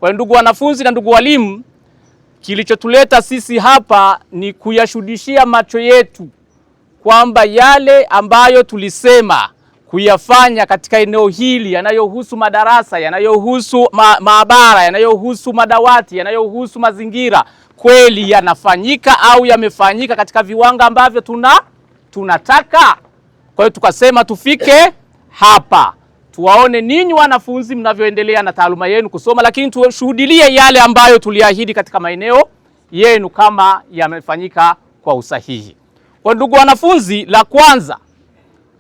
Kwa ndugu wanafunzi na ndugu walimu, kilichotuleta sisi hapa ni kuyashuhudishia macho yetu kwamba yale ambayo tulisema kuyafanya katika eneo hili yanayohusu madarasa, yanayohusu maabara, yanayohusu madawati, yanayohusu mazingira kweli yanafanyika au yamefanyika katika viwango ambavyo tunataka. Kwa hiyo tukasema tufike hapa tuwaone ninyi wanafunzi mnavyoendelea na taaluma yenu kusoma, lakini tushuhudie yale ambayo tuliahidi katika maeneo yenu kama yamefanyika kwa usahihi. Kwa ndugu wanafunzi, la kwanza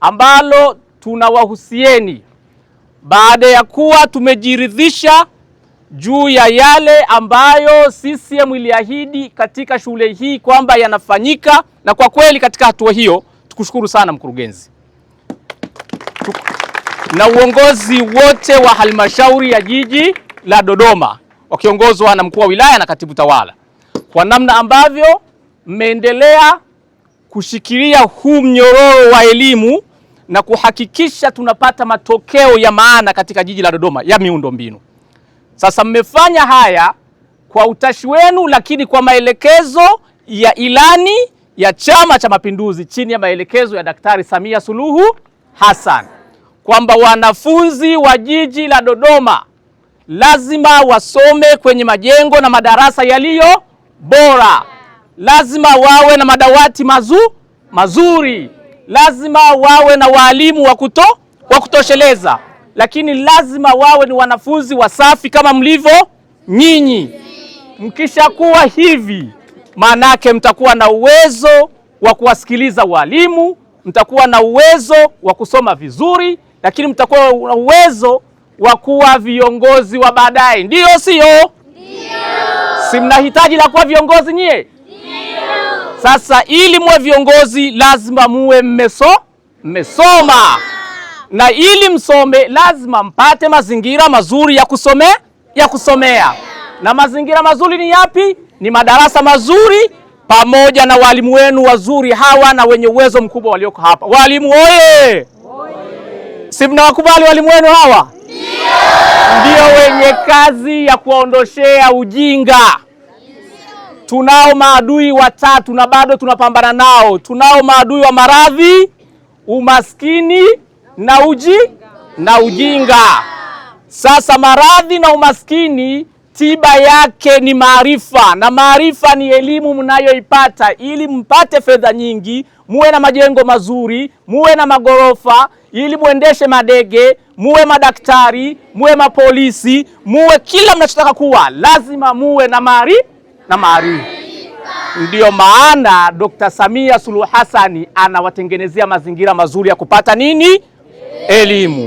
ambalo tunawahusieni baada ya kuwa tumejiridhisha juu ya yale ambayo CCM iliahidi katika shule hii kwamba yanafanyika, na kwa kweli katika hatua hiyo tukushukuru sana mkurugenzi na uongozi wote wa halmashauri ya jiji la Dodoma wakiongozwa na mkuu wa wilaya na katibu tawala kwa namna ambavyo mmeendelea kushikilia huu mnyororo wa elimu na kuhakikisha tunapata matokeo ya maana katika jiji la Dodoma ya miundombinu. Sasa mmefanya haya kwa utashi wenu, lakini kwa maelekezo ya ilani ya Chama cha Mapinduzi chini ya maelekezo ya Daktari Samia Suluhu Hassan kwamba wanafunzi wa jiji la Dodoma lazima wasome kwenye majengo na madarasa yaliyo bora, lazima wawe na madawati mazuri, lazima wawe na walimu wa kutosheleza, lakini lazima wawe ni wanafunzi wasafi kama mlivyo nyinyi. Mkishakuwa hivi, manake mtakuwa na uwezo wa kuwasikiliza walimu, mtakuwa na uwezo wa kusoma vizuri, lakini mtakuwa na uwezo wa kuwa viongozi wa baadaye. Ndio sio? Ndio. Si mnahitaji la kuwa viongozi nyie? Ndio. Sasa ili muwe viongozi lazima muwe mmesoma. Na ili msome lazima mpate mazingira mazuri ya kusomea. Na mazingira mazuri ni yapi? Ni madarasa mazuri pamoja na walimu wenu wazuri hawa na wenye uwezo mkubwa walioko hapa. Walimu oye! Si mnawakubali walimu wenu hawa? Ndio wenye kazi ya kuondoshea ujinga. Tunao maadui watatu na bado tunapambana nao. Tunao maadui wa maradhi, umaskini na ujinga. Sasa maradhi na umaskini tiba yake ni maarifa, na maarifa ni elimu mnayoipata ili mpate fedha nyingi, muwe na majengo mazuri, muwe na magorofa, ili muendeshe madege, muwe madaktari, muwe mapolisi, muwe kila mnachotaka kuwa, lazima muwe na maarifa. Ndiyo maana Dr. Samia Suluhu Hassan anawatengenezea mazingira mazuri ya kupata nini? Elimu.